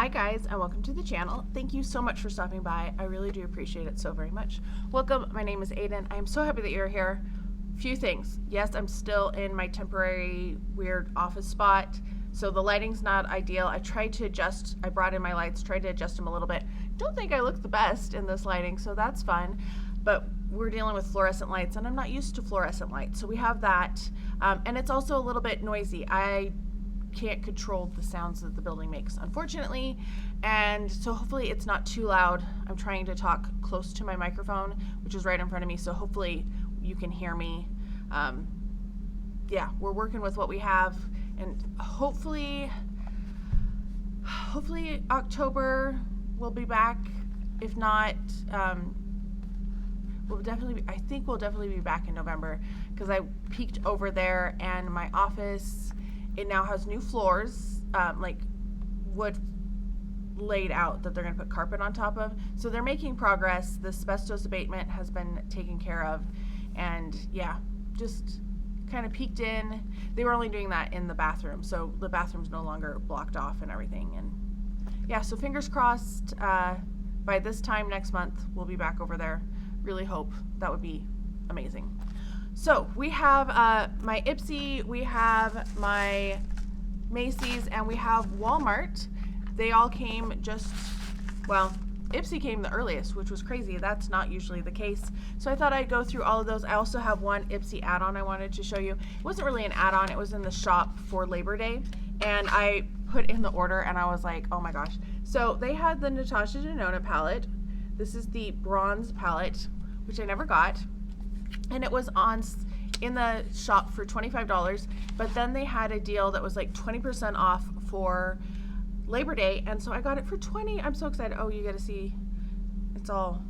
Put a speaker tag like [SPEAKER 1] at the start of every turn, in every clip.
[SPEAKER 1] Hi guys, and welcome to the channel. Thank you so much for stopping by. I really do appreciate it so very much. Welcome, my name is Aiden. I am so happy that you're here. Few things. Yes, I'm still in my temporary weird office spot, so the lighting's not ideal. I tried to adjust, I brought in my lights, tried to adjust them a little bit. Don't think I look the best in this lighting, so that's fun. But we're dealing with fluorescent lights, and I'm not used to fluorescent lights, so we have that. And it's also a little bit noisy. I can't control the sounds that the building makes, unfortunately, and so hopefully it's not too loud. I'm trying to talk close to my microphone, which is right in front of me, so hopefully you can hear me. Yeah, we're working with what we have, and hopefully October we'll be back. If not, I think we'll definitely be back in November, because I peeked over there and my office, it now has new floors, like wood laid out that they're going to put carpet on top of. So they're making progress. The asbestos abatement has been taken care of. And yeah, just kind of peeked in. They were only doing that in the bathroom. So the bathroom's no longer blocked off and everything. And yeah, so fingers crossed, by this time next month, we'll be back over there. Really hope. That would be amazing. So we have my Ipsy, we have my Macy's, and we have Walmart. They all came well, Ipsy came the earliest, which was crazy. That's not usually the case. So I thought I'd go through all of those. I also have one Ipsy add-on I wanted to show you. It wasn't really an add-on, it was in the shop for Labor Day. And I put in the order and I was like, oh my gosh. So they had the Natasha Denona palette. This is the bronze palette, which I never got. And it was in the shop for $25, but then they had a deal that was like 20% off for Labor Day, and so I got it for $20. I'm so excited. Oh, you get to see, it's all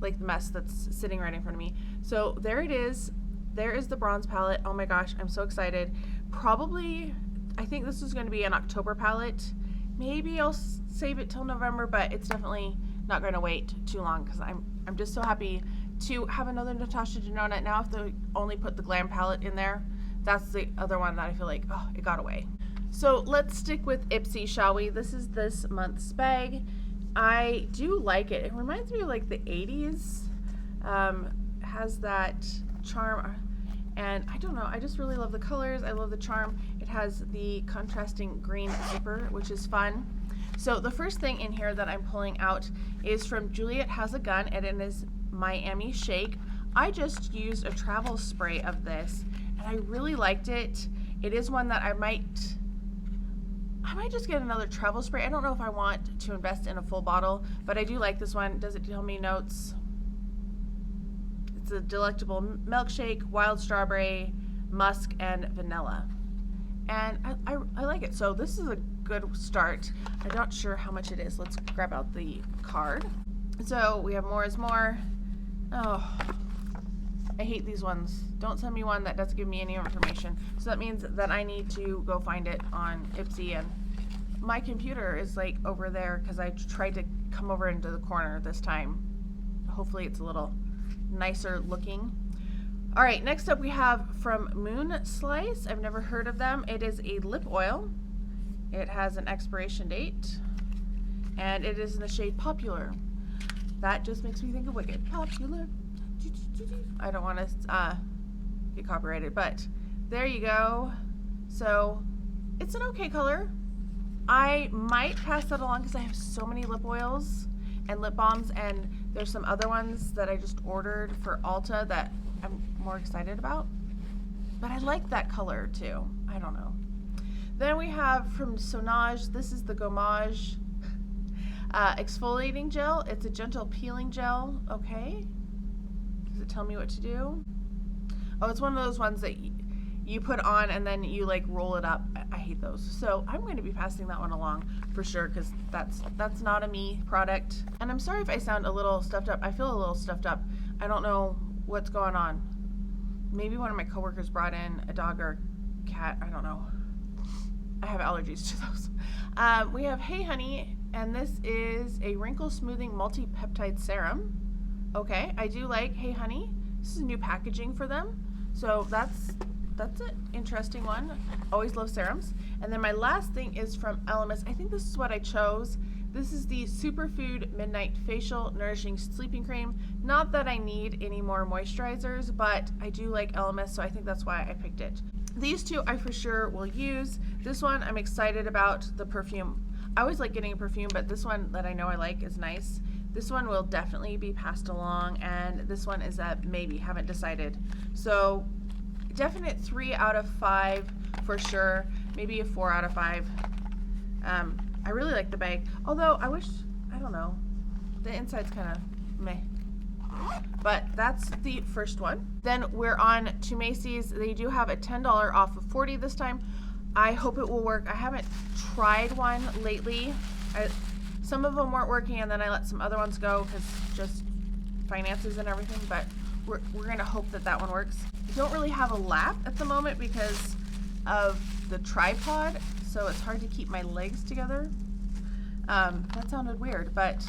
[SPEAKER 1] like the mess that's sitting right in front of me. So there it is. There is the bronze palette. Oh my gosh, I'm so excited. Probably, I think this is going to be an October palette. Maybe I'll save it till November, but it's definitely not going to wait too long, because I'm just so happy to have another Natasha Denona. Now if they only put the glam palette in there, that's the other one that I feel like, oh, it got away. So let's stick with Ipsy, shall we? This is this month's bag. I do like it. It reminds me of like the 80s. Has that charm, and I don't know, I just really love the colors. I love the charm. It has the contrasting green zipper, which is fun. So the first thing in here that I'm pulling out is from Juliet Has a Gun, and it is Miami Shake. I just used a travel spray of this and I really liked it. It is one that I might just get another travel spray. I don't know if I want to invest in a full bottle, but I do like this one. Does it tell me notes? It's a delectable milkshake, wild strawberry, musk, and vanilla. And I like it. So this is a good start. I'm not sure how much it is. Let's grab out the card. So we have more is more. Oh, I hate these ones. Don't send me one that doesn't give me any information. So that means that I need to go find it on Ipsy, and my computer is like over there because I tried to come over into the corner this time. Hopefully it's a little nicer looking. All right, next up we have from Moon Slice. I've never heard of them. It is a lip oil. It has an expiration date, and it is in the shade Popular. That just makes me think of Wicked. Popular. I don't want to get copyrighted, but there you go. So it's an okay color. I might pass that along because I have so many lip oils and lip balms, and there's some other ones that I just ordered for Ulta that I'm more excited about. But I like that color too. I don't know. Then we have from Sonage, this is the Gommage exfoliating gel. It's a gentle peeling gel. Okay. Does it tell me what to do? Oh, it's one of those ones that you put on and then you like roll it up. I hate those. So I'm going to be passing that one along for sure, because that's not a me product. And I'm sorry if I sound a little stuffed up. I feel a little stuffed up. I don't know what's going on. Maybe one of my coworkers brought in a dog or a cat. I don't know. I have allergies to those. We have Hey Honey, and this is a wrinkle smoothing multi-peptide serum. Okay, I do like Hey Honey. This is new packaging for them, so that's an interesting one. Always love serums. And then my last thing is from Elemis. I think this is what I chose This is the Superfood Midnight Facial Nourishing Sleeping Cream. Not that I need any more moisturizers, but I do like LMS, so I think that's why I picked it. These two I for sure will use. This one I'm excited about the perfume. I always like getting a perfume, but this one that I know I like is nice. This one will definitely be passed along, and this one is a maybe, haven't decided. So definite 3 out of 5 for sure, maybe a 4 out of 5. I really like the bag, although I don't know, the inside's kind of meh. But that's the first one. Then we're on to Macy's. They do have a $10 off of 40 this time. I hope it will work. I haven't tried one lately. Some of them weren't working, and then I let some other ones go because just finances and everything, but we're gonna hope that that one works. I don't really have a lap at the moment because of the tripod, so it's hard to keep my legs together. That sounded weird, but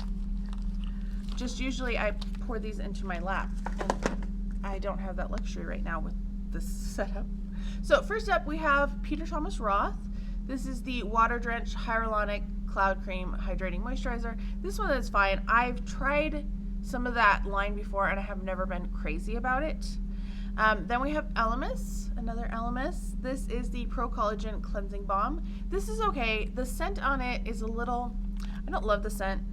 [SPEAKER 1] just usually I pour these into my lap, and I don't have that luxury right now with this setup. So first up we have Peter Thomas Roth. This is the Water Drenched Hyaluronic Cloud Cream Hydrating Moisturizer. This one is fine. I've tried some of that line before and I have never been crazy about it. Then we have Elemis, another Elemis. This is the Pro Collagen Cleansing Balm. This is okay. The scent on it is a little, I don't love the scent.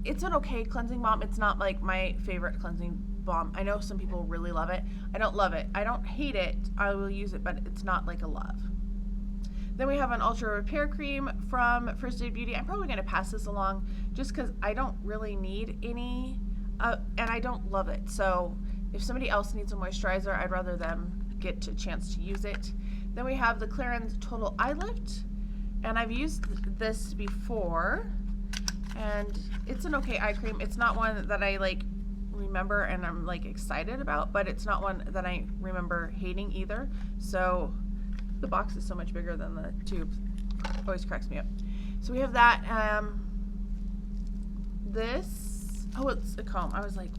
[SPEAKER 1] It's an okay cleansing balm. It's not like my favorite cleansing balm. I know some people really love it. I don't love it. I don't hate it. I will use it, but it's not like a love. Then we have an Ultra Repair Cream from First Aid Beauty. I'm probably going to pass this along just because I don't really need any, and I don't love it. So if somebody else needs a moisturizer, I'd rather them get a chance to use it. Then we have the Clarins Total Eye Lift, and I've used this before, and it's an okay eye cream. It's not one that I like remember and I'm like excited about, but it's not one that I remember hating either. So the box is so much bigger than the tube. Always cracks me up. So we have that. This, oh, it's a comb. I was like,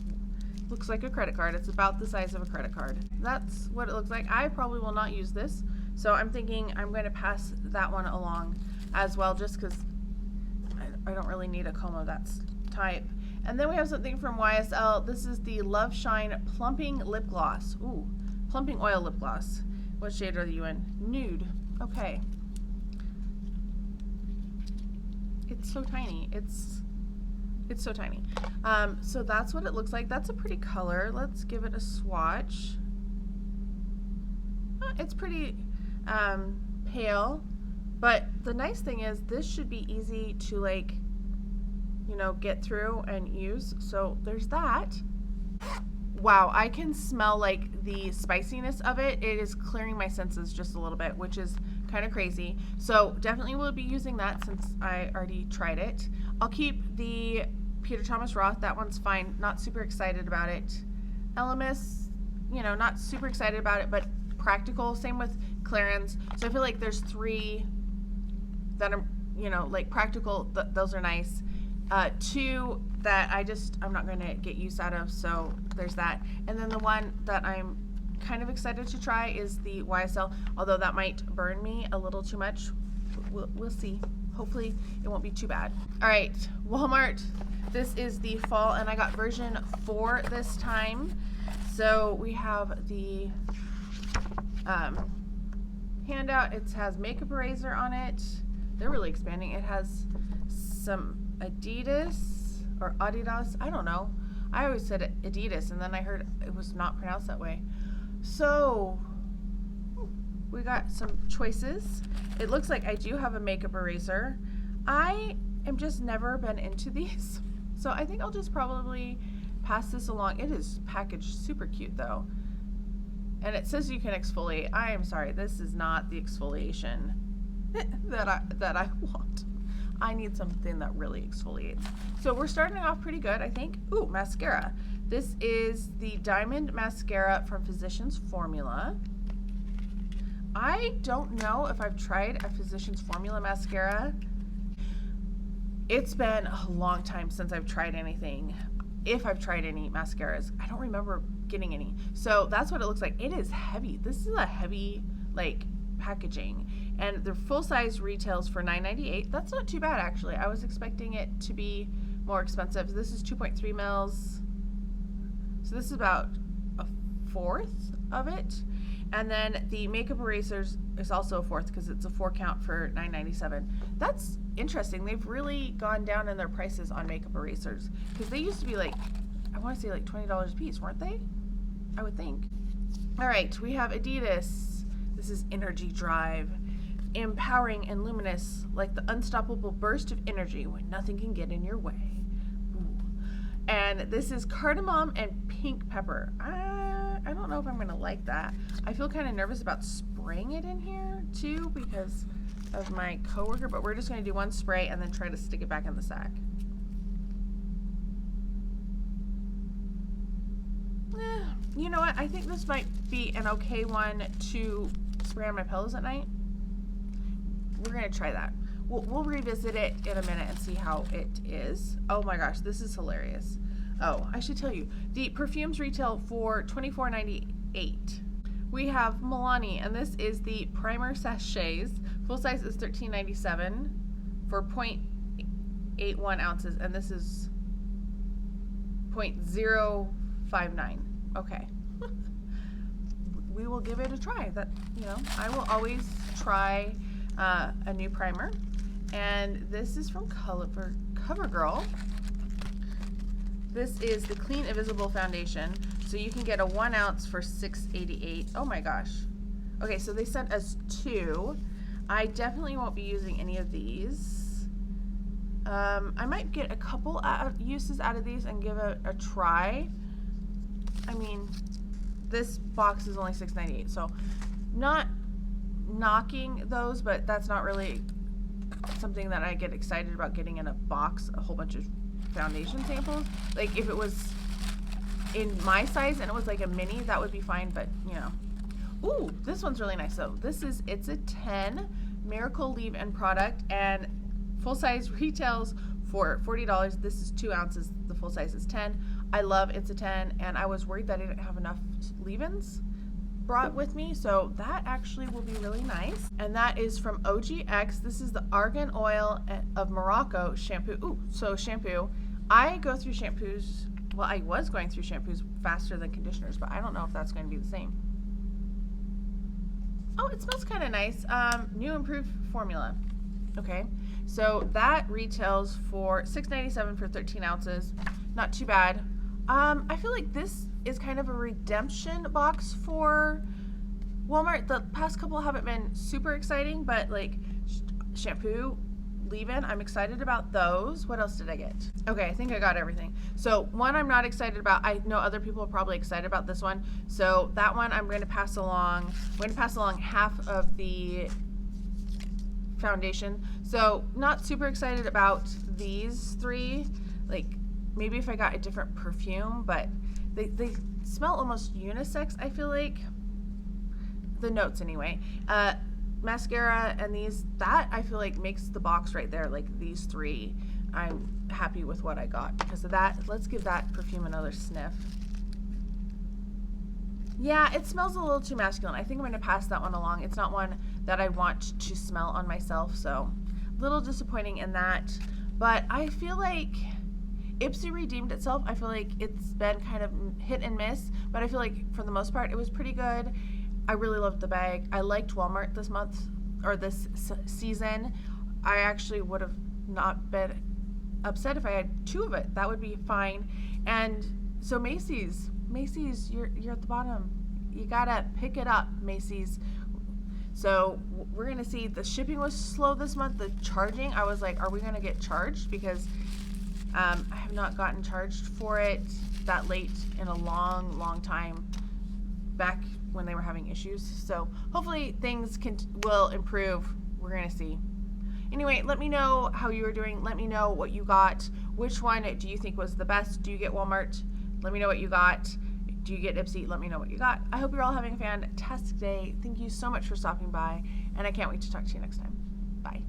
[SPEAKER 1] looks like a credit card. It's about the size of a credit card. That's what it looks like. I probably will not use this, so I'm thinking I'm going to pass that one along as well, just because I don't really need a comb of that type. And then we have something from YSL. This is the Love Shine Plumping Lip Gloss. Ooh, Plumping Oil Lip Gloss. What shade are you in? Nude. Okay. It's so tiny. It's so tiny. So that's what it looks like. That's a pretty color. Let's give it a swatch. It's pretty pale, but the nice thing is this should be easy to, like, you know, get through and use. So there's that. Wow, I can smell like the spiciness of it. It is clearing my senses just a little bit, which is kind of crazy. So definitely will be using that since I already tried it. I'll keep the Peter Thomas Roth. That one's fine. Not super excited about it. Elemis, you know, not super excited about it, but practical. Same with Clarins. So I feel like there's 3 that are, you know, like practical. Those are nice. 2 that I'm not going to get use out of, so there's that. And then the one that I'm kind of excited to try is the YSL, although that might burn me a little too much. We'll see. Hopefully it won't be too bad. All right, Walmart. This is the fall, and I got version 4 this time. So we have the handout. It has makeup eraser on it. They're really expanding. It has some Adidas, I don't know. I always said Adidas, and then I heard it was not pronounced that way. So we got some choices. It looks like I do have a makeup eraser. I am just never been into these, so I think I'll just probably pass this along. It is packaged super cute though, and it says you can exfoliate. I am sorry, this is not the exfoliation that I want. I need something that really exfoliates. So we're starting off pretty good, I think. Ooh, mascara. This is the Diamond Mascara from Physicians Formula. I don't know if I've tried a Physicians Formula mascara. It's been a long time since I've tried anything. If I've tried any mascaras, I don't remember getting any. So that's what it looks like. It is heavy. This is a heavy, like, packaging. and their full size retails for $9.98. That's not too bad, actually. I was expecting it to be more expensive. This is 2.3 mils. So this is about a fourth of it. And then the makeup erasers is also a fourth because it's a 4 count for $9.97. That's interesting. They've really gone down in their prices on makeup erasers because they used to be like, I want to say like $20 a piece, weren't they? I would think. All right, we have Adidas. This is Energy Drive. Empowering and luminous, like the unstoppable burst of energy when nothing can get in your way. Ooh. And this is cardamom and pink pepper. I don't know if I'm gonna like that. I feel kind of nervous about spraying it in here too because of my coworker, but we're just gonna do one spray and then try to stick it back in the sack. You know what? I think this might be an okay one to spray on my pillows at night. We're gonna try that. We'll revisit it in a minute and see how it is. Oh my gosh, this is hilarious. Oh, I should tell you, the perfumes retail for $24.98. We have Milani, and this is the primer sachets. Full size is $13.97 for 0.81 ounces, and this is 0.059. Okay. We will give it a try. That, you know, I will always try a new primer, and this is from CoverGirl. This is the Clean Invisible Foundation, so you can get a 1 ounce for $6.88. Oh my gosh. Okay, so they sent us 2. I definitely won't be using any of these. I might get a couple uses out of these and give it a try. I mean, this box is only $6.98, so not knocking those, but that's not really something that I get excited about getting in a box, a whole bunch of foundation samples. Like if it was in my size and it was like a mini, that would be fine, but you know. Ooh, this one's really nice though. It's a 10 Miracle Leave-In product, and full size retails for $40. This is 2 ounces, the full size is 10. I love It's a 10, and I was worried that I didn't have enough leave-ins brought with me, so that actually will be really nice. And that is from OGX. This is the Argan Oil of Morocco shampoo. Ooh, so shampoo. I go through shampoos, well, I was going through shampoos faster than conditioners, but I don't know if that's going to be the same. Oh, it smells kind of nice. New improved formula. Okay, so that retails for $6.97 for 13 ounces. Not too bad. I feel like this is kind of a redemption box for Walmart. The past couple haven't been super exciting, but like shampoo, leave-in, I'm excited about those. What else did I get? Okay, I think I got everything. So one I'm not excited about. I know other people are probably excited about this one. So that one I'm going to pass along. I'm going to pass along half of the foundation. So not super excited about these 3. Like maybe if I got a different perfume, but they smell almost unisex, I feel like. The notes anyway. Mascara and these, that I feel like makes the box right there, like these 3. I'm happy with what I got because of that. Let's give that perfume another sniff. Yeah, it smells a little too masculine. I think I'm going to pass that one along. It's not one that I want to smell on myself, so a little disappointing in that. But I feel like Ipsy redeemed itself. I feel like it's been kind of hit and miss, but I feel like for the most part it was pretty good. I really loved the bag. I liked Walmart this month, or this season. I actually would have not been upset if I had 2 of it. That would be fine. And so Macys, you're at the bottom. You gotta pick it up, Macys. So we're gonna see. The shipping was slow this month. The charging, I was like, are we gonna get charged? Because I have not gotten charged for it that late in a long time back when they were having issues. So hopefully things will improve. We're gonna see. Anyway, let me know how you are doing. Let me know what you got. Which one do you think was the best? Do you get Walmart? Let me know what you got. Do you get Ipsy? Let me know what you got. I hope you're all having a fantastic day. Thank you so much for stopping by, and I can't wait to talk to you next time. Bye.